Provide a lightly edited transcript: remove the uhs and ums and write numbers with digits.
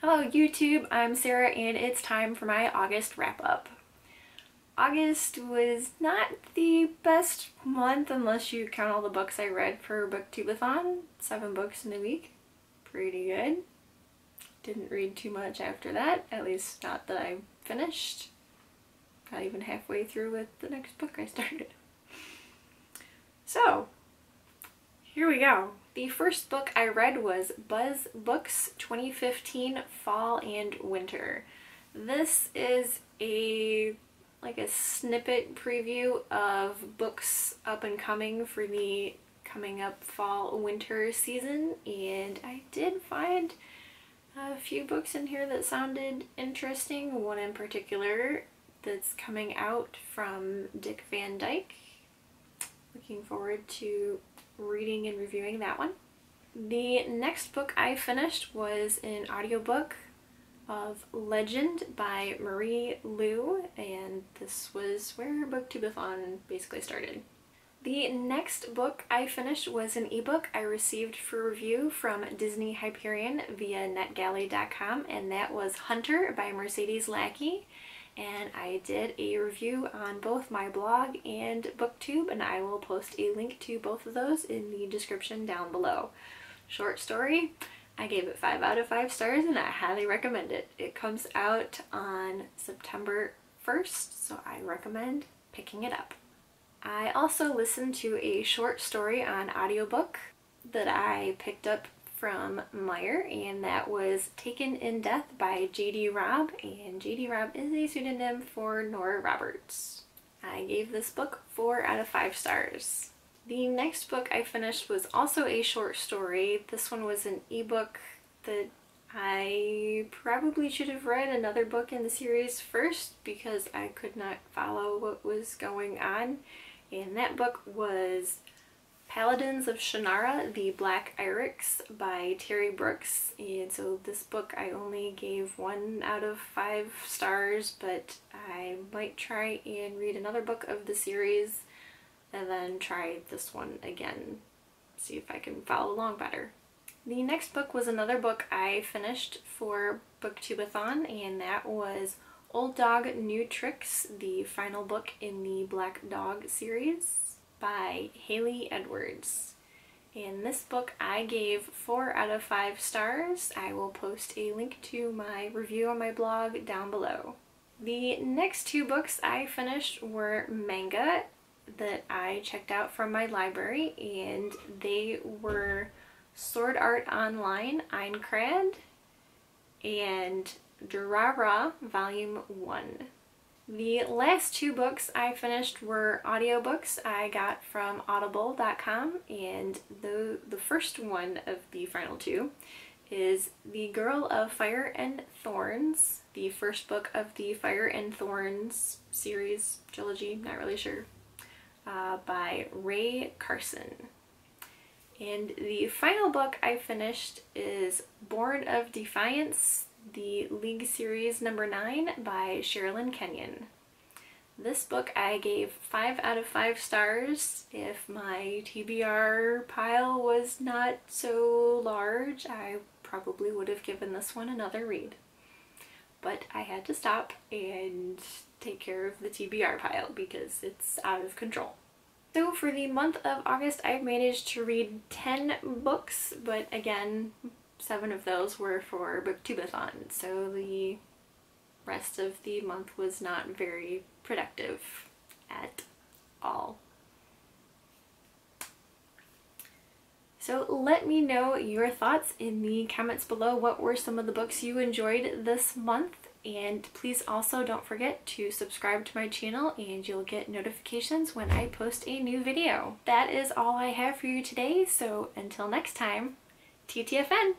Hello YouTube, I'm Sarah and it's time for my August wrap-up. August was not the best month unless you count all the books I read for Booktubeathon. 7 books in a week. Pretty good. Didn't read too much after that, at least not that I finished. Not even halfway through with the next book I started. So, here we go. The first book I read was Buzz Books 2015 Fall and Winter. This is a snippet preview of books up and coming for the coming up fall winter season, and I did find a few books in here that sounded interesting. One in particular that's coming out from Dick Van Dyke. Looking forward to reading and reviewing that one. The next book I finished was an audiobook of Legend by Marie Lu, and this was where Booktubeathon basically started. The next book I finished was an ebook I received for review from Disney Hyperion via netgalley.com, and that was Hunter by Mercedes Lackey. And I did a review on both my blog and BookTube, and I will post a link to both of those in the description down below. Short story, I gave it 5 out of 5 stars and I highly recommend it. It comes out on September 1st, so I recommend picking it up. I also listened to a short story on audiobook that I picked up from Meyer, and that was Taken in Death by J.D. Robb, and J.D. Robb is a pseudonym for Nora Roberts. I gave this book 4 out of 5 stars. The next book I finished was also a short story. This one was an ebook that I probably should have read another book in the series first because I could not follow what was going on, and that book was Paladins of Shannara, The Black Iryx by Terry Brooks. And so this book I only gave 1 out of 5 stars, but I might try and read another book of the series and then try this one again, see if I can follow along better. The next book was another book I finished for Booktubeathon, and that was Old Dog New Tricks, the final book in the Black Dog series by Haley Edwards. And this book I gave 4 out of 5 stars. I will post a link to my review on my blog down below. The next 2 books I finished were manga that I checked out from my library, and they were Sword Art Online Aincrad and Durara Volume 1. The last 2 books I finished were audiobooks I got from audible.com, and the first one of the final 2 is The Girl of Fire and Thorns, the first book of the Fire and Thorns series, trilogy, not really sure, by Ray Carson. And the final book I finished is Born of Defiance, the League Series number 9 by Sherilyn Kenyon. This book I gave 5 out of 5 stars. If my TBR pile was not so large, I probably would have given this one another read. But I had to stop and take care of the TBR pile because it's out of control. So for the month of August, I managed to read 10 books, but again, 7 of those were for Booktubeathon, so the rest of the month was not very productive at all. So let me know your thoughts in the comments below. What were some of the books you enjoyed this month? And please also don't forget to subscribe to my channel and you'll get notifications when I post a new video. That is all I have for you today, so until next time, TTFN!